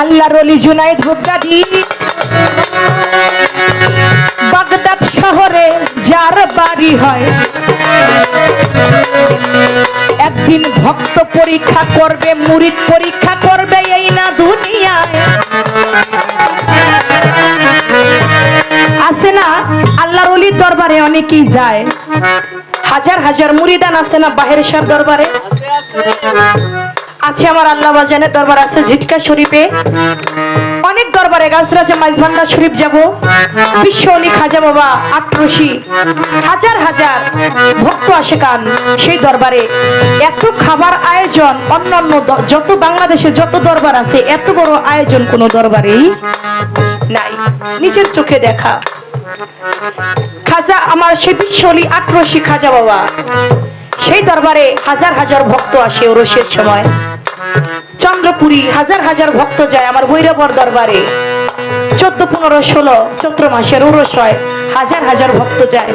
আল্লাহর ওলি জুনায়েদ বুগদাদি বাগদাদ শহরে যার বাড়ি হয়, একদিন ভক্ত পরীক্ষা করবে, মুরিদ পরীক্ষা করবে এই না দুনিয়ায়। আছে না আল্লাহর ওলির দরবারে অনেকেই যায়, হাজার হাজার মুরিদান আছে না বাহির সাহেব দরবারে আছে, আমার আল্লাহ বাজানের দরবার আছে ঝিটকা শরীফে, অনেক দরবারে গাছরাজা মাইজভান্ডার শরীফ যাব, বিশ্ব অলি খাজা বাবা আটরশি, হাজার হাজার ভক্ত আসে কান সেই দরবারে। এত খাবার আয়োজন অন্যান্য যত বাংলাদেশে যত দরবার আছে এত বড় আয়োজন কোন দরবারেই নাই, নিজের চোখে দেখা। খাজা আমার সে বিশ্ব অলি আটরশি খাজা বাবা, সেই দরবারে হাজার হাজার ভক্ত আসে ওরসের সময়। চন্দ্রপুরী হাজার হাজার ভক্ত যায় আমার ভৈরবর দরবারে, 14, 15, 16 চৈত্র মাসের ওরস হয়, হাজার হাজার ভক্ত যায়।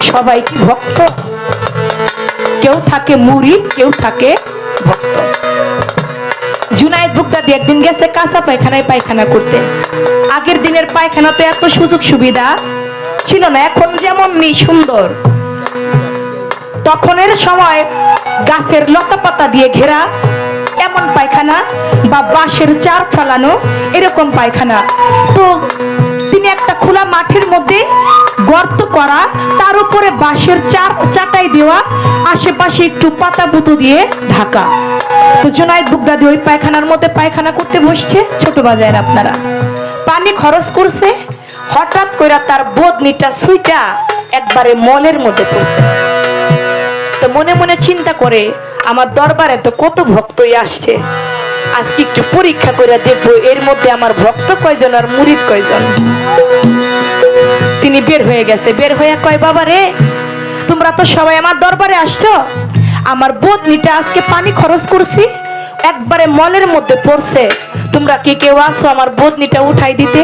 সবাই কি ভক্ত? কেউ থাকে মুরিদ, কেউ থাকে ভক্ত। জুনায়েদ বুগদাদি একদিন গেছে কাঁচা পায়খানায় পায়খানা করতে। আগের দিনের পায়খানা তো এত সুযোগ সুবিধা ছিল না, এখন যেমন নেই সুন্দর, তখনের সময় গাছের লতা পাতা দিয়ে ঘেরা এমন পায়খানা বা বাঁশের চার ফেলানো এরকম পায়খানা। তো তিনি একটা খোলা মাঠের মধ্যে গর্ত করা, তার উপরে বাঁশের চাটাই দেওয়া, আশেপাশে একটু পাতা বুতো দিয়ে ঢাকা। তো জুনায়েদ বুগদাদি ওই পায়খানার মধ্যে পায়খানা করতে বসছে, ছোট বাজায় আপনারা, পানি খরচ করছে, হঠাৎ করে তার বদনিটা সুইটা একবারে মলের মধ্যে পড়ছে। তো মনে মনে চিন্তা করে আমার দরবারে তো কত ভক্তই আসছে, আজকে একটু পরীক্ষা করে দেখবো এর মধ্যে আমার ভক্ত কয়জন আর মুরিদ কয়জন। তিনি বের হয়ে গেছে, বের হয়ে কয় বাবা রে, তোমরা তো সবাই আমার দরবারে আসছো, আমার বদনিটা আজকে পানি খরচ করছি একবারে মলের মধ্যে পড়ছে, তোমরা কি কেউ আসো আমার বদনিটা উঠাই দিতে?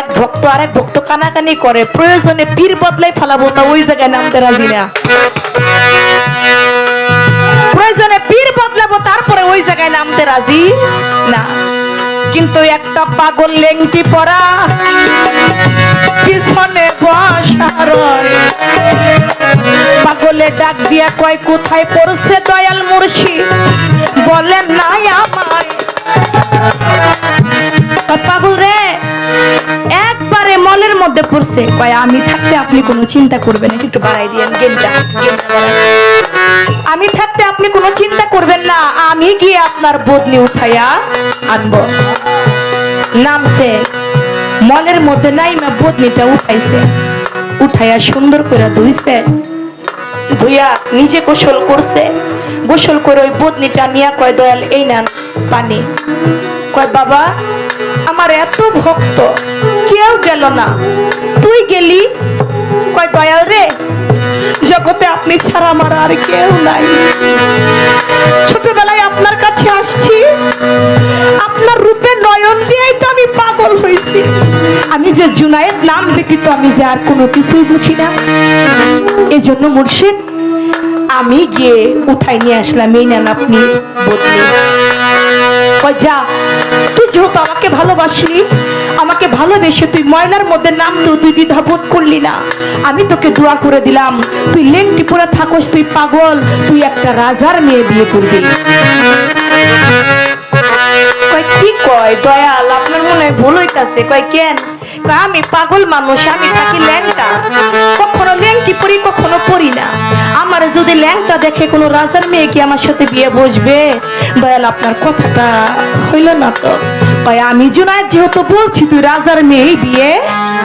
এক ভক্ত আর এক ভক্ত কানাকানি করে, প্রয়োজনে পীর বদলাই ফেলাবো তা ওই জায়গায় নামতে রাজি না, প্রয়োজনে পীর বদলাবো তারপরে ওই জায়গায় নামতে রাজি না। কিন্তু একটা পাগল লেংটি পরা পিছনে বসার পাগলে ডাক দিয়া কয় কোথায় পড়ছে দয়াল মুর্শিদ, বলেন নাই আমায়। পাগল রে একবারে মলের মধ্যে পড়ছে, কয় আমি থাকতে আপনি কোনো চিন্তা করবেন না, একটু বাড়াই দিয়েন গেমটা, আমি থাকতে আপনি কোনো চিন্তা করবেন না, আমি গিয়ে আপনার বদনি উঠাইয়া আনবো। নামছে মলের মধ্যে নাইমা বদনিটা উঠাইছে, উঠাইয়া সুন্দর করে ধুইছে, ধুইয়া নিজে গোসল করছে, গোসল করে ওই বদনিটা নিয়ে কয় দয়াল এই নেন পানি। কয় বাবা আমার এত ভক্ত কেউ গেল না, তুই গেলি। কয় দয়াল রে জগতে আপনি ছাড়া আমার আর কেউ নাই, ছোটবেলায় আপনার কাছে আসছি, আপনার রূপে নয়ন দিয়েই তো আমি পাগল হয়েছি, আমি যে জুনায়েদ নাম ব্যতীত আমি যে আর কোনো কিছুই বুঝি না, এজন্য মুর্শিদ আমি গিয়ে উঠাই নিয়ে আসলাম, এই নেন আপনি বদলি। যা তুই যেহেতু আমাকে ভালোবাসলি, আমাকে ভালোবেসে তুই ময়লার মধ্যে নামলেও তুই দ্বিধাবোধ করলি না, আমি তোকে দোয়া করে দিলাম, তুই লেংটি পরে থাকস, তুই পাগল, তুই একটা রাজার মেয়ে বিয়ে করবি। কয় কি কয় দয়াল আপনার মনে হয় ভুল হইতাছে। কয় কেন? কয় আমি পাগল মানুষ, আমি থাকি ল্যাংটা, কখনো ল্যাংটি পরি কখনো পরি না, আমার যদি ল্যাংটা দেখে কোনো রাজার মেয়ে কি আমার সাথে বিয়ে বসবে? দয়াল আপনার কথাটা হইল না তো। কয় আমি জুনায়েদ যেহেতু বলছি তুই রাজার মেয়ে বিয়ে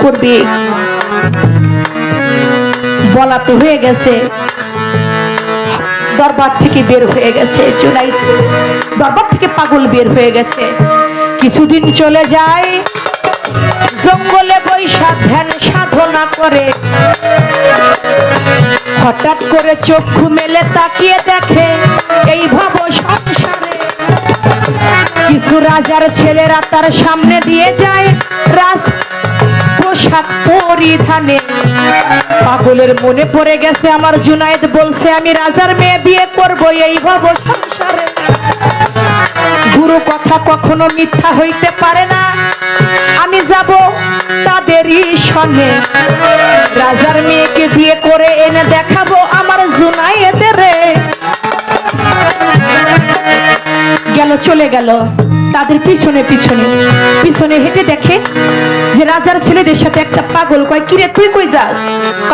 করবি। বলা তো হয়ে গেছে, দরবার থেকে বের হয়ে গেছে জুনায়েদ, দরবার থেকে পাগল বের হয়ে গেছে। কিছুদিন চলে যায়, জঙ্গলে বৈশা ধ্যান সাধনা করে, হঠাৎ করে চক্ষু মেলে তাকিয়ে দেখে এই ভব সংসারে কিছু রাজার ছেলেরা তার সামনে দিয়ে যায় রাজ পোশাক পরিধানে। পাগলের মনে পড়ে গেছে আমার জুনায়েদ বলছে আমি রাজার মেয়ে বিয়ে করবো এই ভব সংসারে। গুরু কথা কখনো মিথ্যা হইতে পারে না। আমি যাব তাদেরই সঙ্গে, রাজার মেয়েকে বিয়ে করে এনে দেখাবো আমার জুনায়েদের। গেল, চলে গেল তাদের পিছনে পিছনে পিছনে হেঁটে দেখে যে রাজার ছেলেদের সাথে একটা পাগল। কয়, কিরে তুই কই যাস?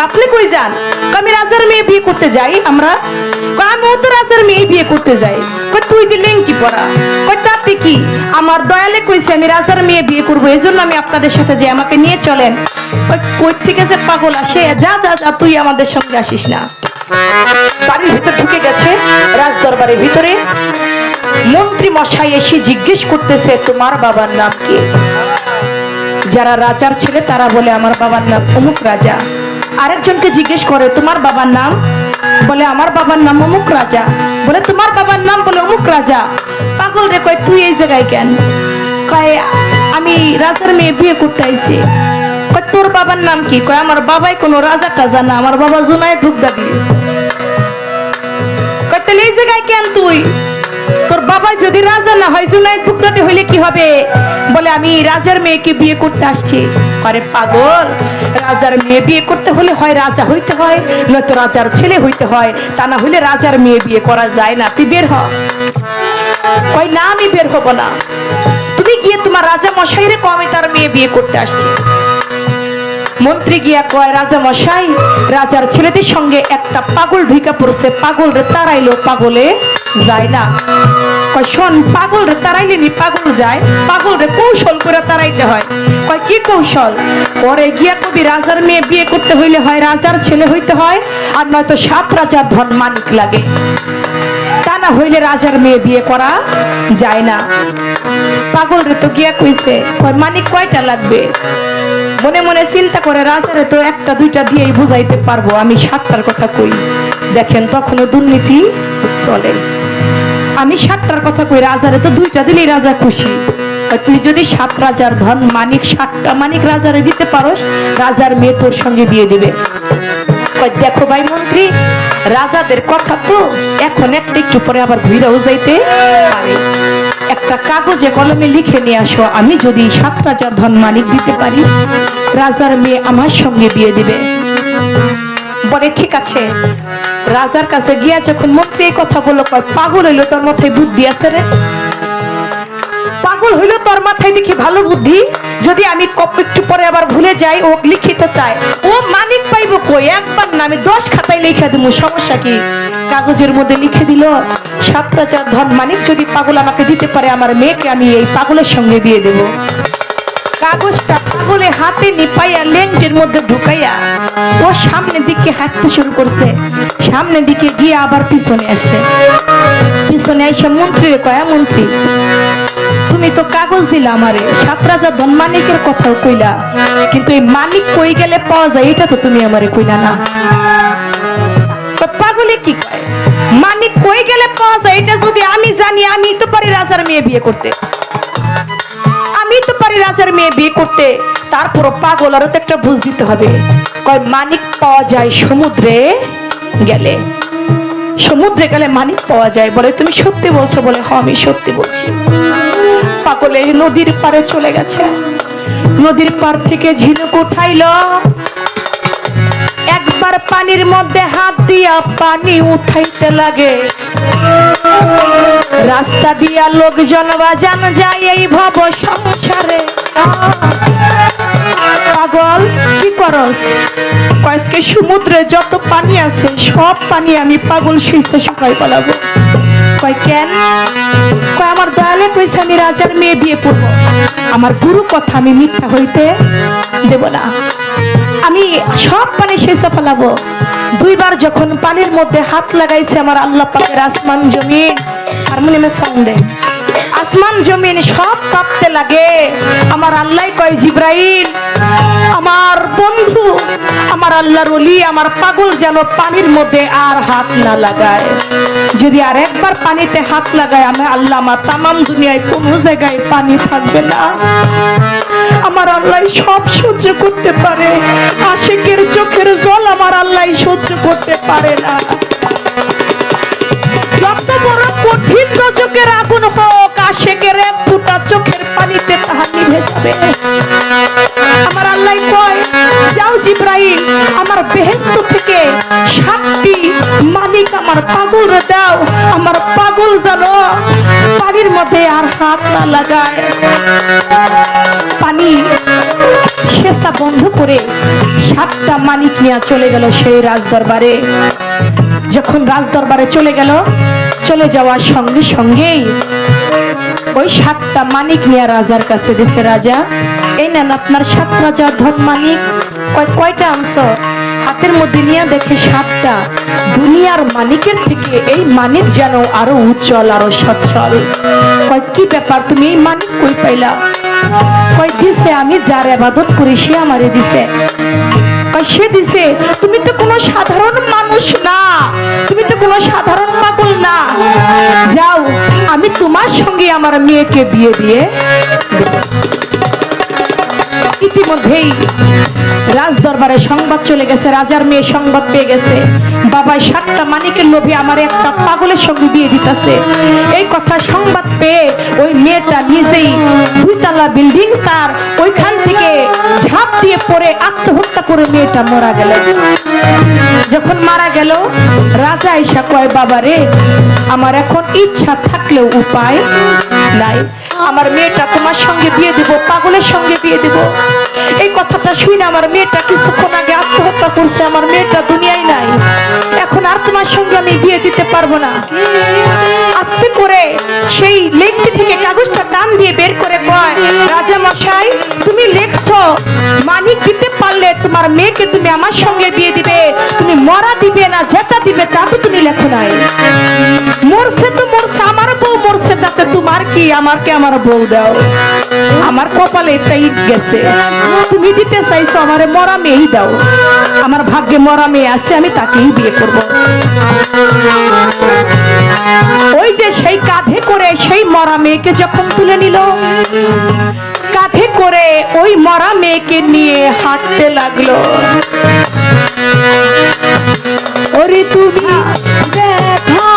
আপনি কই যান? আমি রাজার মেয়ে বিয়ে করতে যাই। আমরা আমিও তো রাজার মেয়ে বিয়ে করতে যাই। কয়, তুই দিলেন কি পড়া? কয়, তাতে কি, আমার দয়ালে কইছে আমি রাজার মেয়ে বিয়ে করবো, এই জন্য আমি আপনাদের সাথে যে আমাকে নিয়ে চলেন। কই থেকে যে পাগল আসে, যা যা যা, তুই আমাদের সঙ্গে আসিস না। বাড়ির ভিতর ঢুকে গেছে, রাজ দরবারের ভিতরে মন্ত্রী মশাই এসে জিজ্ঞেস করতেছে, তোমার বাবার নাম কি? যারা রাজার ছেলে তারা বলে আমার বাবার নাম অমুক রাজা। আরেকজনকে জিজ্ঞেস করে, তোমার বাবার নাম? বলে আমার বাবার নাম অমুক রাজা। বলে তোমার বাবার নাম? বলে অমুক রাজা। পাগল রে কয়, তুই এই জায়গায় কেন? কয়, আমি রাজার মেয়ে বিয়ে করতে আইছি। কয়, তোর বাবার নাম কি? কয়, আমার বাবাই কোনো রাজা টাজা না, আমার বাবা জুনায়েদ বুগদাদি। কয়, তাহলে এই জায়গায় কেন তুই? তোর বাবা যদি রাজা না হয়, জুনায়েদ বুগদাদি হইলে কি হবে? বলে আমি রাজার মেয়েকে বিয়ে করতে আসছি। আরে পাগল, রাজার মেয়ে বিয়ে করতে হলে হয় রাজা হইতে হয়, নয়তো রাজার ছেলে হইতে হয়, তা না হইলে রাজার মেয়ে বিয়ে করা যায় না। তুই বের হ। কয়, না আমি বের হব না, তুমি গিয়ে তোমার রাজা মশাইরে কও আমি তার মেয়ে বিয়ে করতে আসছি। মন্ত্রী গিয়া কয়, রাজা মশাই, রাজার ছেলেদের সঙ্গে একটা পাগল ঢুকা পড়ছে, পাগল রে তাড়াইলো, পাগলে যায় না। কয়, শোন, পাগল রে তাড়াইলে নি পাগল যায়, পাগল রে কৌশল করে তাড়াইতে হয়। কয়, কি কৌশল? পরে গিয়া কবি, রাজার মেয়ে বিয়ে করতে হইলে হয় রাজার ছেলে হইতে হয়, আর নয়তো 7 রাজার ধন মানিক লাগে, তা না হইলে রাজার মেয়ে বিয়ে করা যায় না। পাগল রে তো গিয়া কইছে, কয়, মানিক কয়টা লাগবে? মনে মনে চিন্তা করে, রাজারে তো 1টা 2টা দিয়েই বুঝাইতে পারবো, আমি 7টার কথা কই। দেখেন তখনও দুর্নীতি চলে। আমি 7টার কথা কই, রাজারে তো 2টা দিলেই রাজা খুশি। তুই যদি 7 রাজার ধন মানিক 7টা মানিক রাজারে দিতে পারোস, রাজার মেয়ে তোর সঙ্গে বিয়ে দিবে। কয়, দেখো ভাই মন্ত্রী, রাজাদের কথা তো এখন একটু পরে আবার ঘুরেও যাইতে পারে, একটা কাগজে কলমে লিখে নিয়ে আসো, আমি যদি 7 রাজার ধন মানিক দিতে পারি, রাজার মেয়ে আমার সঙ্গে বিয়ে দিবে। বলে ঠিক আছে। রাজার কাছে গিয়া যখন মন্ত্রী এই কথা বললো, কয়, পাগল হইলো তোর মাথায় বুদ্ধি আছে রে? পাগল হইলো তোর মাথায় দেখি ভালো বুদ্ধি, যদি আমি একটু পরে আবার ভুলে যাই, ও লিখিতে চায়, ও মানিক পাইব কই? একবার না, আমি 10 খাতায় লিখে দিব, সমস্যা কি? কাগজের মধ্যে লিখে দিল, 7 রাজার ধন মানিক যদি পাগল আমাকে দিতে পারে, আমার মেয়েকে আমি এই পাগলের সঙ্গে বিয়ে দেব। কাগজটা পাগলে হাতে নিপাইয়া লেন্সের মধ্যে ঢুকাইয়া ও সামনের দিকে হাঁটতে শুরু করছে। সামনের দিকে গিয়ে আবার পিছনে আসছে। পিছনে এসে মন্ত্রীর কয়া, মন্ত্রী তুমি তো কাগজ দিলা আমারে, 7 রাজা ধন মানিকের কথাও কইলা, কিন্তু এই মানিক কই গেলে পাওয়া যায় এটা তো তুমি আমারে কইলা না। পাগলে কি কয়, মানিক কই গেলে পাওয়া যায় এটা যদি আমি জানি, আমি তো পারি রাজার মেয়ে বিয়ে করতে, আমি তো পারি রাজার মেয়ে বিয়ে করতে। তারপর পাগল আরো তো একটা বুঝ দিতে হবে। কয়, মানিক পাওয়া যায় সমুদ্রে গেলে, সমুদ্রে গেলে মানিক পাওয়া যায়। বলে তুমি সত্যি বলছো? বলে হ্যাঁ আমি সত্যি বলছি। পাগলে নদীর পাড়ে চলে গেছে, নদীর পাড় থেকে ঝিনুক উঠাইল, একবার পানির মধ্যে হাত দিয়া পানি উঠাইতে লাগে, রাস্তা দিয়া লোকজন বাজান যায় এই ভব সংসারে। পাগল কি করস? কয়েককে সমুদ্রে যত পানি আছে সব পানি আমি পাগল শুইতে শুকাই পালাবো। কয় কেন? কয় আমার দয়ালে কইছে আমি রাজার মেয়ে বিয়ে করব, আমার গুরু কথা আমি মিথ্যা হইতে দেব না, আমি সব পানি শুইতে ফেলাবো। 2বার যখন পানির মধ্যে হাত লাগাইছে, আমার আল্লাহ পাকের আসমান জমিন, হারমোনিয়ামের সাউন্ডে আসমান জমিন সব কাঁপতে লাগে। আমার আল্লাহ কয়, জিব্রাইল আমার বন্ধু, আমার আল্লাহর ওলি, আমার পাগল যেন পানির মধ্যে আর হাত না লাগায়, যদি আর একবার পানিতে হাত লাগায় আমি আল্লাহ আমার তামাম দুনিয়ায় কোনো জায়গায় পানি থাকবে না। আমার আল্লাহ সব সহ্য করতে পারে, আশিকের চোখের জল আমার আল্লাহ সহ্য করতে পারে না। যত বড় কঠিন যুগের আগুন হোক, আশেকের এক ফুটা চোখের পানিতে তাহা নিভে যাবে। আমার আল্লাহ কয়, যাও জিব্রাইল, আমার বেহেশত থেকে 7টি মানিক আমার পাগল দাও, আমার পাগল জানো পানির মধ্যে আর হাত না লাগায়। পানি সেচা বন্ধ করে 7টা মানিক নিয়ে চলে গেল সেই রাজদরবারে। যখন রাজদরবারে চলে গেল, চলে যাওয়ার সঙ্গে সঙ্গেই ওই 7টা মানিক নিয়ে রাজার কাছে দিছে। রাজা, এই নেন আপনার 7 রাজার ধন মানিক। কয়টা অংশ? হাতের মধ্যে নিয়ে দেখে 7টা। দুনিয়ার মানিকের থেকে এই মানিক যেন আরো উজ্জ্বল, আরো সচ্ছল। কয় কি ব্যাপার, তুমি এই মানিক কই পাইলা? কয় দিছে, আমি যার ইবাদত করি সে আমারে দিছে। সে দিছে, তুমি তো কোনো সাধারণ মানুষ না, তুমি তো কোনো সাধারণ পাগল না। যাও, আমি তোমার সঙ্গে আমার মেয়েকে বিয়ে দিয়ে। ইতিমধ্যেই রাজদরবারে সংবাদ চলে গেছে, রাজার মেয়ে সংবাদ পেয়ে গেছে, বাবা 7টা মানিকের লোভে আমার একটা পাগলের সঙ্গে বিয়ে দিতেছে। এই কথা সংবাদ পেয়ে ওই মেয়েটা নিজেই 2 তলা বিল্ডিং তার ওইখান থেকে ঝাঁপ দিয়ে পড়ে আত্মহত্যা করে মেয়েটা মারা গেল। যখন মারা গেল, রাজা এসে কয়, বাবা রে, আমার এখন ইচ্ছা থাকলেও উপায় নাই, আমার মেয়েটা তোমার সঙ্গে বিয়ে দেব, পাগলের সঙ্গে বিয়ে দেব। এই কথাটা শুনে আমার মেয়েটা কিছুক্ষণ আগে আত্মহত্যা করছে, আমার মেয়েটা দুনিয়ায় নাই, এখন আর তোমার সঙ্গে আমি বিয়ে দিতে পারবো না। আস্তে করে সেই লেখটি থেকে কাগজটা টান দিয়ে বের করে কয়, রাজা মশাই, তুমি লেখছো মানিক দিতে পারলে তোমার মেয়েকে তুমি আমার সঙ্গে বিয়ে দিবে, তুমি মরা দিবে না যেটা দিবে তা তো তুমি লেখো নাই। মরছে তো মরছে, আমার বউ মরছে, তাতে তোমার কি? আমারকে আমার বউ দাও, আমার কপালে এটাই গেছে। তুমি দিতে চাইছো আমারে মরা মেয়েই দাও, আমার ভাগ্যে মরা মেয়ে আছে, আমি তাকেই বিয়ে করব। ওই যে সেই কাঁধে করে সেই মরা মেয়েকে যখন তুলে নিল, কাঁধে করে ওই মরা মেয়েকে নিয়ে হাঁটতে লাগলো। ওরে তুমি দেখা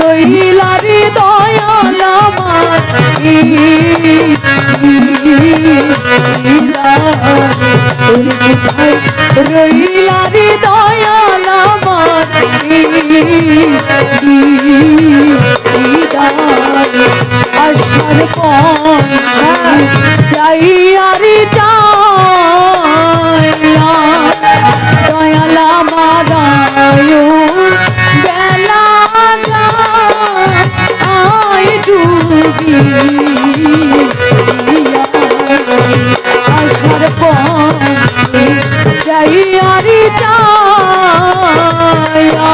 রইলা রে দয়াল আমার, রইলা রে দয়াল আমার, আসার পর যাইয়া রে যাইলা দয়াল আমার বেলা আয় ডুবি আসার পরে যাইয়া রে যাইয়া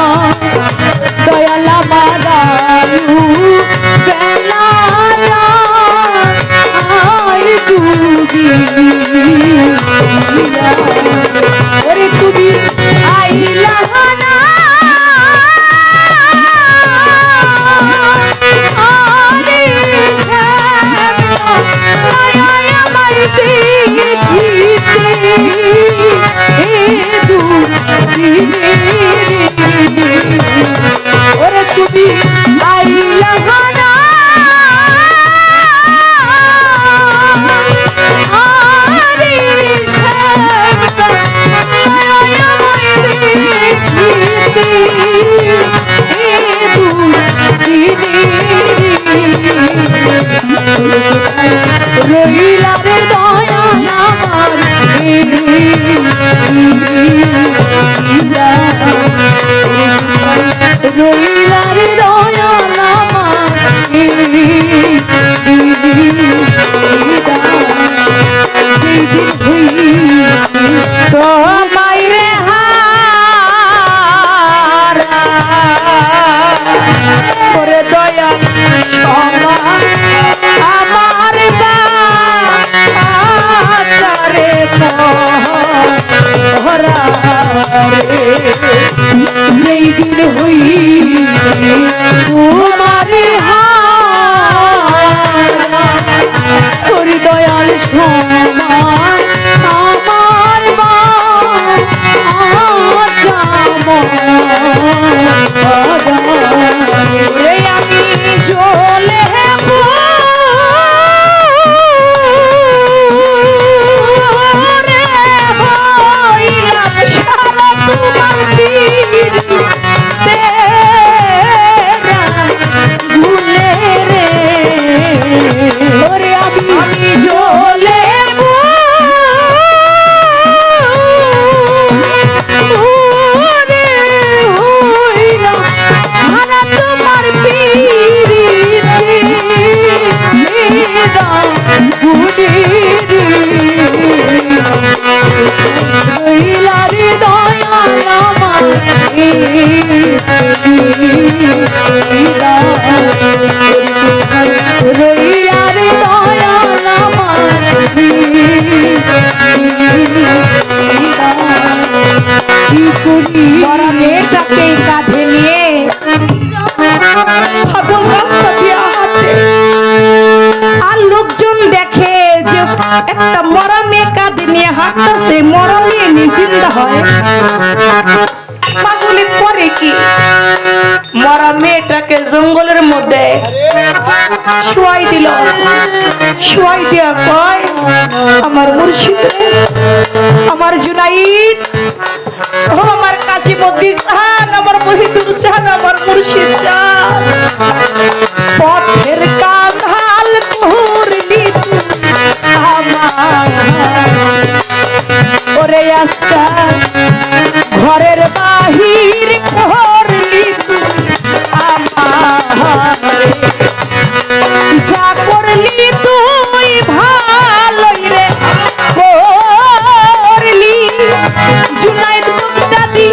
দয়াল আমার বেলা আয় ডুবি। ওরে তুমি আইলা না ওরে তুমি আইলা না রইলা রে দয়াল আমার, রইলা রে দয়াল আমার, যেদিন যেই দিন হই তোমার হরি দয়াল সমান আমার আমি চলে মেয়েটাকে কাঁধে নিয়ে আর লোকজন দেখে যে একটা মরা মেয়ে কাঁধে নিয়ে হাঁটতেছে, মরা মেয়ে নিশ্চিন্তা হয়। পাগলি করে কি, মরা মেয়েটাকে জঙ্গলের মধ্যে শোয়াই দিল। শোয়াই দিয়া কয়, আমার মুর্শিদ, আমার জুনাইদ, ও আমার কাজী মদ্দি চান, আমার মহিদুর চান, আমার মুর্শিদ চান, পথের কাঁধাল করলি আমার ওরে আস্তা, ঘরের বাহির করলি আমার, যা করলি তুই ভালোই রে করলি। জুনাইদ মুক্তাদি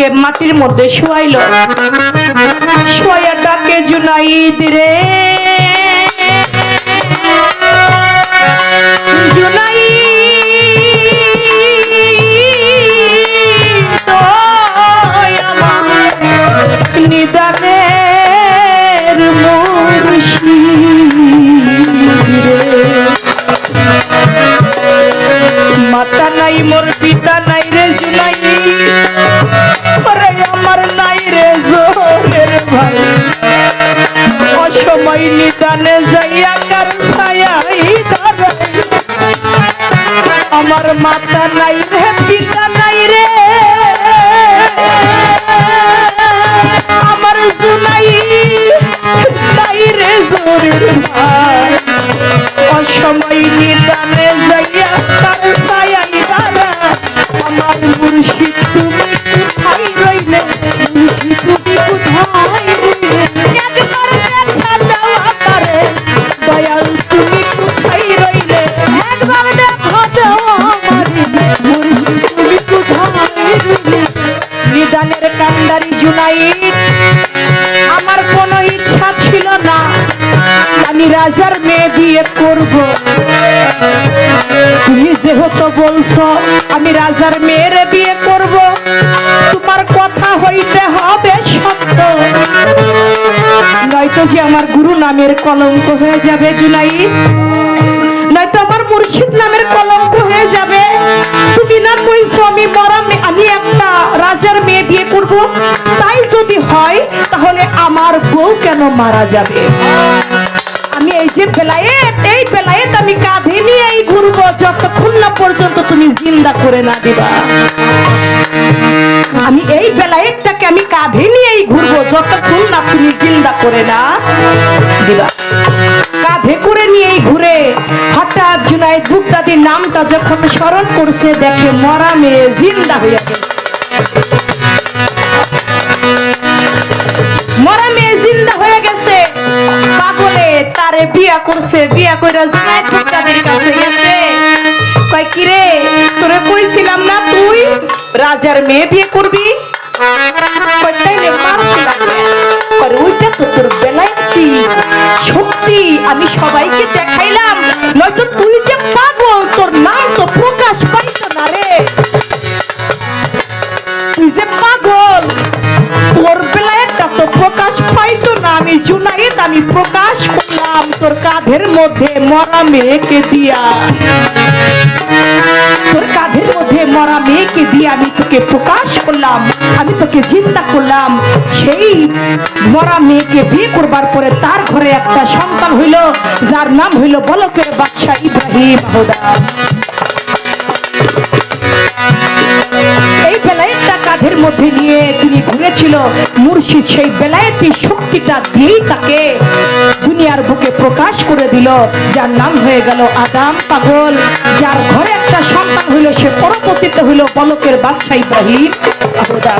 জুনাইদকে মাটির মধ্যে শোয়াইল। শোয়া ডাকে জুনাইদ রে, নিদানের মাতা নাই মোর পিতা নাই রে জুনাই, আমার নাই রে জোরের ভাই। অসময় নিদানে যাইয়া কার ছায়াই ধরাই, আমার মাতা নাই রে পিতা নাই রে, আমার জুনাই নাই রে জোরের ভাই। অসময় নিদানে যাইয়া কার ছায়াই ধরাই, আমার মুর্শিদ তুমি কোথায় রইলে, মুর্শিদ তুমি কোথায় রইলে, একবার দেখা দাও আমারে দয়াল তুমি কোথায় রইলে, একবার দেখা দাও আমারে মুর্শিদ তুমি কোথায় রইলে। নিদানের কান্ডারি জুনাইদ, আমার কোনো ইচ্ছা ছিল না আমি রাজার মেয়ে বিয়ে করব। তুমি যেহেতু বলছো আমি রাজার মেয়ের বিয়ে করব, তোমার কথা হইতে হবে সত্য, নয়তো যে আমার গুরু নামের কলঙ্ক হয়ে যাবে জুনাইদ, নয়তো আমার মুর্শিদ নামের কলঙ্ক হয়ে যাবে। তুমি না কইছো আমি আমি একটা রাজার মেয়ে বিয়ে করব, তাই যদি হয় তাহলে আমার বউ কেন মারা যাবে? আমি এই যে এই বেলায়েত আমি কাঁধে নিয়েই ঘুরবো যতক্ষণ না পর্যন্ত তুমি জিন্দা করে না দিবা। আমি এই বেলায়েতটাকে আমি কাঁধে নিয়েই ঘুরবো যতক্ষণ না তুমি জিন্দা করে না দিবা। কাঁধে করে নিয়েই ঘুরে হঠাৎ জুনাইদ বুগদাদির নামটা যখন স্মরণ করছে, দেখে মরা মেয়ে জিন্দা হয়ে গেছে। মরা মেয়ে জিন্দা হয়ে গেছে। পাগলে তারে বিয়া করছে, বিয়া কইরা জুনাইদ বুগদাদির কাছে গেছে, কয় কি রে তোরে কইছিলাম না তুই রাজার মেয়ে বিয়ে করবি? কইতাইলে মারছিলাম, করে ওইটা তো তোর বেলায়েতি শক্তি আমি সবাইকে দেখাইলাম, নয়তো তুই যে পাগল তোর নাম তো প্রকাশ পাইতো না রে, তুই যে পাগল তোর বেলায়েতটা তো প্রকাশ পাইতো না। আমি জুনাইদ আমি প্রকাশ করলাম তোর কাঁধের মধ্যে মরা মেয়েকে দিয়া, তোর কাঁধের মধ্যে মরা মেয়েকে দিয়ে আমি তোকে প্রকাশ করলাম, আমি তোকে জিন্দা করলাম। সেই মরা মেয়েকে বিয়ে করবার পরে তার ঘরে একটা সন্তান হইল, যার নাম হইল বলকের বাদশা ইব্রাহিম হুদা। এই বেলায়েতটা কাঁধের মধ্যে নিয়ে তিনি ঘুরেছিল। মুর্শিদ সেই বেলায়েতি শক্তিটা দিয়েই তাকে দুনিয়ার বুকে প্রকাশ করে দিল, যার নাম হয়ে গেল আদম পাগল। যার ঘরে একটা সন্তান হইল সে পরবর্তীতে হইল বলকের বাদশা ইব্রাহিম হুদা।